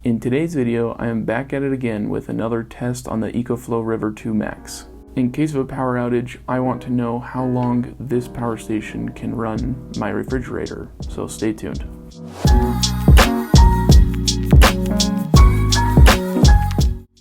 In today's video, I am back at it again with another test on the EcoFlow River 2 Max. In case of a power outage, I want to know how long this power station can run my refrigerator, so stay tuned.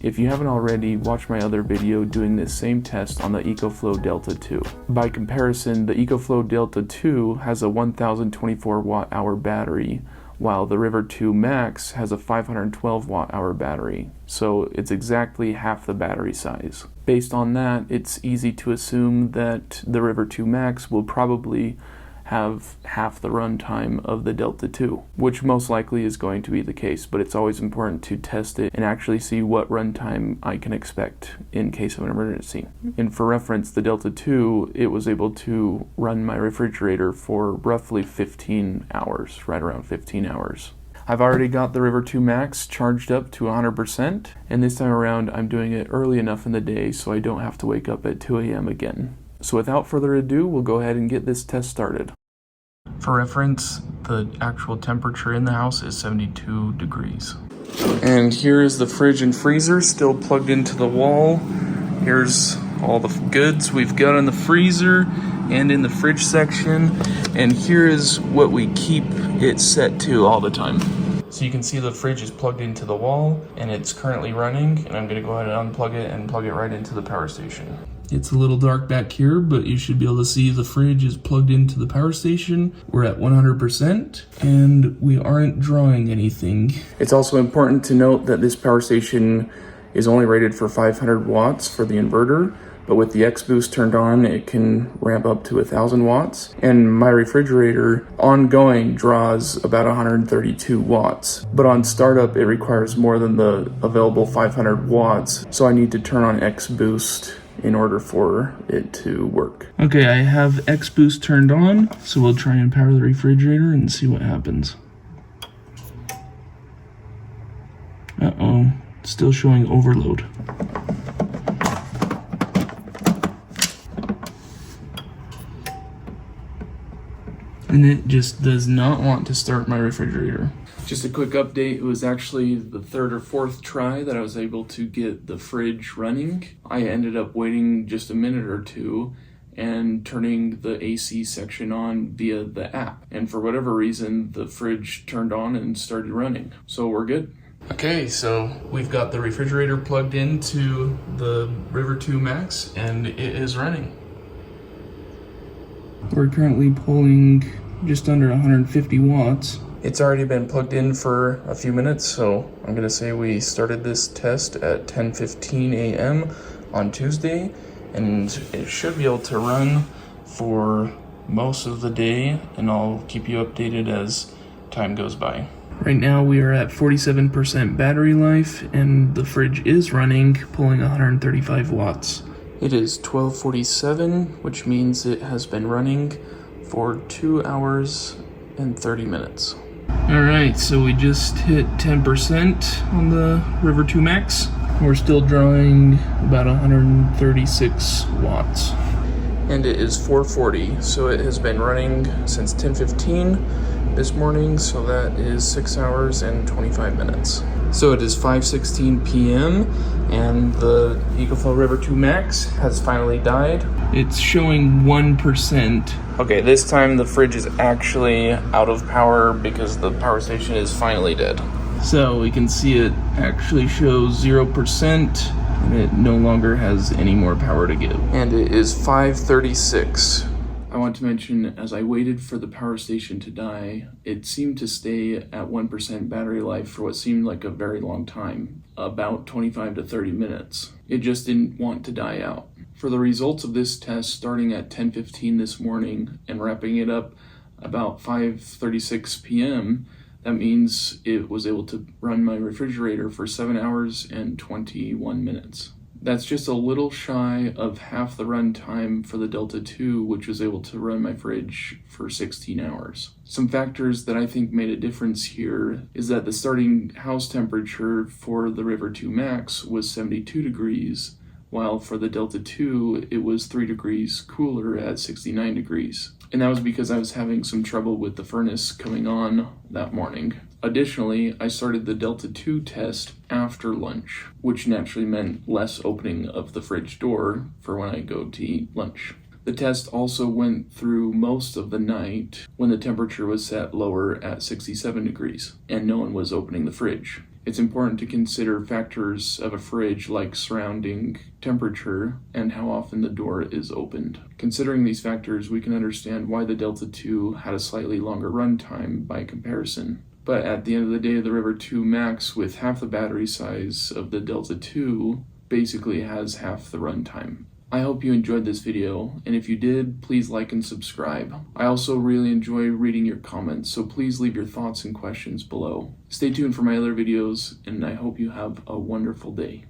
If you haven't already, watch my other video doing this same test on the EcoFlow Delta 2. By comparison, the EcoFlow Delta 2 has a 1024 watt-hour battery, while the River 2 Max has a 512 watt-hour battery, so it's exactly half the battery size. Based on that, it's easy to assume that the River 2 Max will probably have half the runtime of the Delta 2, which most likely is going to be the case, but it's always important to test it and actually see what runtime I can expect in case of an emergency. And for reference, the Delta 2, it was able to run my refrigerator for roughly 15 hours, right around 15 hours. I've already got the River 2 Max charged up to 100%, and this time around I'm doing it early enough in the day so I don't have to wake up at 2 a.m. again. So without further ado, we'll go ahead and get this test started. For reference, the actual temperature in the house is 72 degrees. And here is the fridge and freezer still plugged into the wall. Here's all the goods we've got in the freezer and in the fridge section. And here is what we keep it set to all the time. So you can see the fridge is plugged into the wall and it's currently running, and I'm gonna go ahead and unplug it and plug it right into the power station. It's a little dark back here, but you should be able to see the fridge is plugged into the power station. We're at 100% and we aren't drawing anything. It's also important to note that this power station is only rated for 500 watts for the inverter, but with the X boost turned on, it can ramp up to 1,000 watts. And my refrigerator ongoing draws about 132 watts. But on startup, it requires more than the available 500 watts. So I need to turn on X boost in order for it to work. Okay, I have X boost turned on, so we'll try and power the refrigerator and see what happens. Uh-oh, still showing overload. And it just does not want to start my refrigerator. Just a quick update, it was actually the third or fourth try that I was able to get the fridge running. I ended up waiting just a minute or two and turning the AC section on via the app. And for whatever reason, the fridge turned on and started running. So we're good. Okay, so we've got the refrigerator plugged into the River 2 Max and it is running. We're currently pulling just under 150 watts. It's already been plugged in for a few minutes, so I'm gonna say we started this test at 10:15 a.m. on Tuesday, and it should be able to run for most of the day, and I'll keep you updated as time goes by. Right now we are at 47% battery life, and the fridge is running, pulling 135 watts. It is 12:47, which means it has been running for 2 hours and 30 minutes. Alright, so we just hit 10% on the River 2 Max. We're still drawing about 136 watts. And it is 4:40, so it has been running since 10:15 this morning, so that is 6 hours and 25 minutes. So it is 5:16 p.m. and the EcoFlow River 2 Max has finally died. It's showing 1%. Okay, this time the fridge is actually out of power because the power station is finally dead. So we can see it actually shows 0% and it no longer has any more power to give. And it is 5:36. I want to mention, as I waited for the power station to die, it seemed to stay at 1% battery life for what seemed like a very long time, about 25 to 30 minutes. It just didn't want to die out. For the results of this test starting at 10:15 this morning and wrapping it up about 5:36 p.m., that means it was able to run my refrigerator for 7 hours and 21 minutes. That's just a little shy of half the run time for the Delta 2, which was able to run my fridge for 16 hours. Some factors that I think made a difference here is that the starting house temperature for the River 2 Max was 72 degrees, while for the Delta 2, it was 3 degrees cooler at 69 degrees. And that was because I was having some trouble with the furnace coming on that morning. Additionally, I started the Delta 2 test after lunch, which naturally meant less opening of the fridge door for when I go to eat lunch. The test also went through most of the night when the temperature was set lower at 67 degrees and no one was opening the fridge. It's important to consider factors of a fridge like surrounding temperature and how often the door is opened. Considering these factors, we can understand why the Delta 2 had a slightly longer runtime by comparison. But at the end of the day, the River 2 Max with half the battery size of the Delta 2 basically has half the runtime. I hope you enjoyed this video, and if you did, please like and subscribe. I also really enjoy reading your comments, so please leave your thoughts and questions below. Stay tuned for my other videos, and I hope you have a wonderful day.